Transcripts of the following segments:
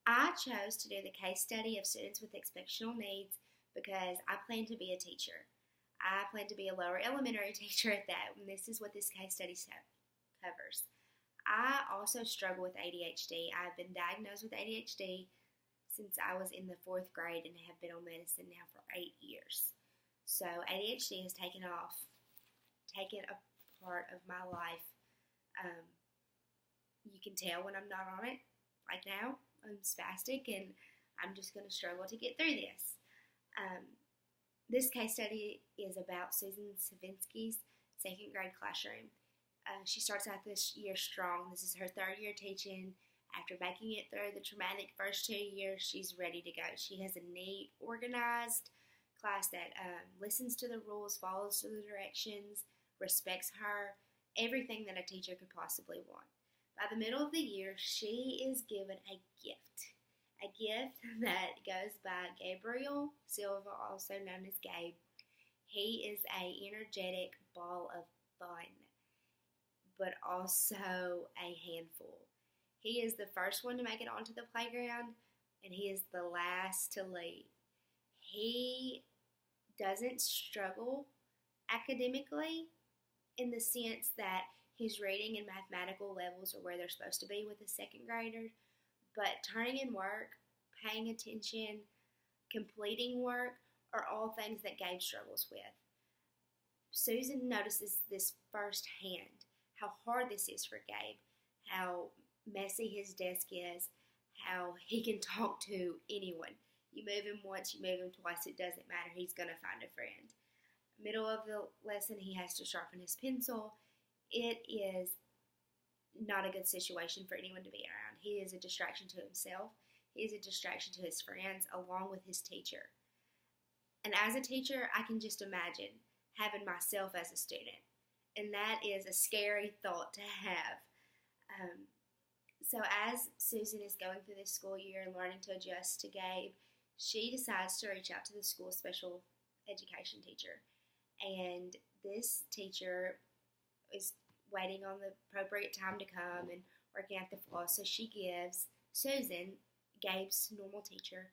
I chose to do the case study of students with exceptional needs because I plan to be a teacher. I plan to be a lower elementary teacher at that, and this is what this case study covers. I also struggle with ADHD. I've been diagnosed with ADHD since I was in the fourth grade and have been on medicine now for 8 years. So ADHD has taken a part of my life. Um, you can tell when I'm not on it. Like now, I'm spastic and I'm just going to struggle to get through this. Um, this case study is about Susan Savinsky's second grade classroom. She starts out this year strong. This is her third year teaching. After making it through the traumatic first 2 years, she's ready to go. She has a neat, organized class that listens to the rules, follows the directions, respects her, everything that a teacher could possibly want. By the middle of the year, she is given a gift that goes by Gabriel Silva, also known as Gabe. He is a energetic ball of fun, but also a handful. He is the first one to make it onto the playground, and he is the last to leave. He doesn't struggle academically in the sense that his reading and mathematical levels are where they're supposed to be with a second grader, but turning in work, paying attention, completing work are all things that Gabe struggles with. Susan notices this firsthand, how hard this is for Gabe, how messy his desk is, how he can talk to anyone. You move him once, you move him twice, it doesn't matter. He's going to find a friend. Middle of the lesson, he has to sharpen his pencil. It is not a good situation for anyone to be around. He is a distraction to himself. He is a distraction to his friends, along with his teacher. And as a teacher, I can just imagine having myself as a student. And that is a scary thought to have. So as Susan is going through this school year and learning to adjust to Gabe, she decides to reach out to the school special education teacher. And this teacher is waiting on the appropriate time to come and working out the flaws. So she gives Susan, Gabe's normal teacher,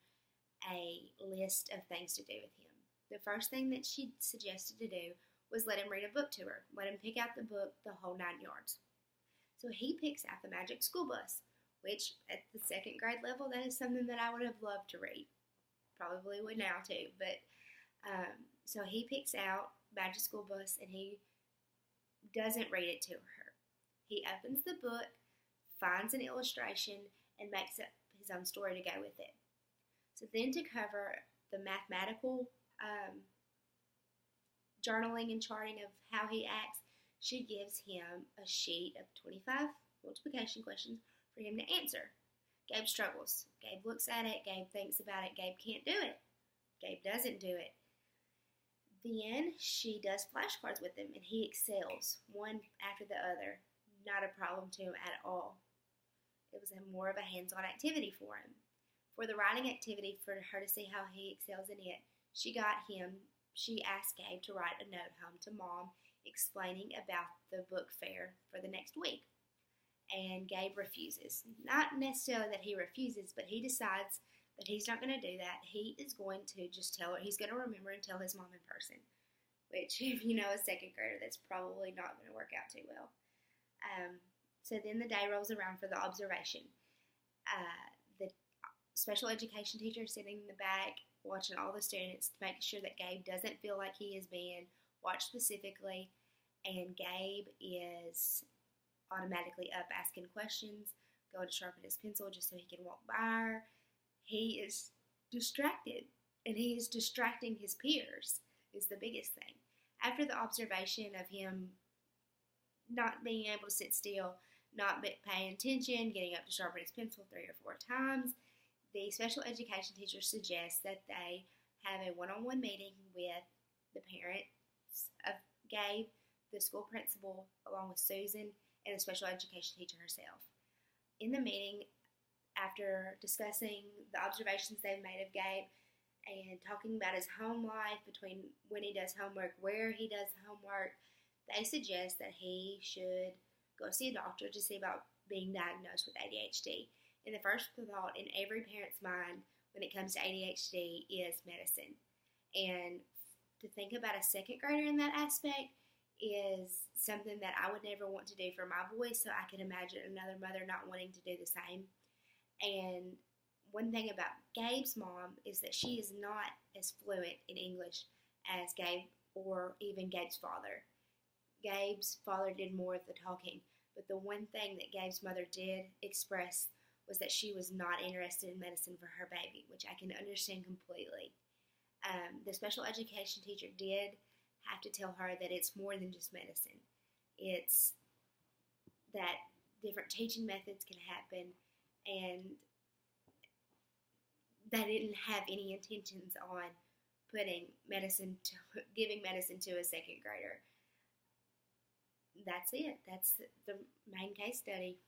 a list of things to do with him. The first thing that she suggested to do was let him read a book to her. Let him pick out the book, the whole 9 yards. So he picks out The Magic School Bus, which at the second grade level, that is something that I would have loved to read. Probably would now too. But so he picks out Magic School Bus and he doesn't read it to her. He opens the book, finds an illustration, and makes up his own story to go with it. So then to cover the mathematical journaling and charting of how he acts, she gives him a sheet of 25 multiplication questions for him to answer. Gabe struggles. Gabe looks at it. Gabe thinks about it. Gabe can't do it. Gabe doesn't do it. Then she does flashcards with him, and he excels, one after the other. Not a problem to him at all. It was more of a hands-on activity for him. For the writing activity, for her to see how he excels in it, she asked Gabe to write a note home to Mom explaining about the book fair for the next week. And Gabe refuses. Not necessarily that he refuses, but he decides that he's not going to do that. He is going to just tell her. He's going to remember and tell his mom in person. Which, if you know a second grader, that's probably not going to work out too well. So then the day rolls around for the observation. The special education teacher is sitting in the back watching all the students to make sure that Gabe doesn't feel like he is being watched specifically. And Gabe is automatically up asking questions, going to sharpen his pencil just so he can walk by her. He is distracted, and he is distracting his peers is the biggest thing. After the observation of him not being able to sit still, not paying attention, getting up to sharpen his pencil 3 or 4 times, the special education teacher suggests that they have a one-on-one meeting with the parents of Gabe, the school principal, along with Susan, and the special education teacher herself. In the meeting, after discussing the observations they've made of Gabe and talking about his home life between when he does homework, where he does homework, they suggest that he should go see a doctor to see about being diagnosed with ADHD. And the first thought in every parent's mind when it comes to ADHD is medicine. And to think about a second grader in that aspect is something that I would never want to do for my boy, so I can imagine another mother not wanting to do the same. And one thing about Gabe's mom is that she is not as fluent in English as Gabe or even Gabe's father. Gabe's father did more of the talking, but the one thing that Gabe's mother did express was that she was not interested in medicine for her baby, which I can understand completely. The special education teacher did have to tell her that it's more than just medicine. It's that different teaching methods can happen, and they didn't have any intentions on giving medicine to a second grader. That's it. That's the main case study.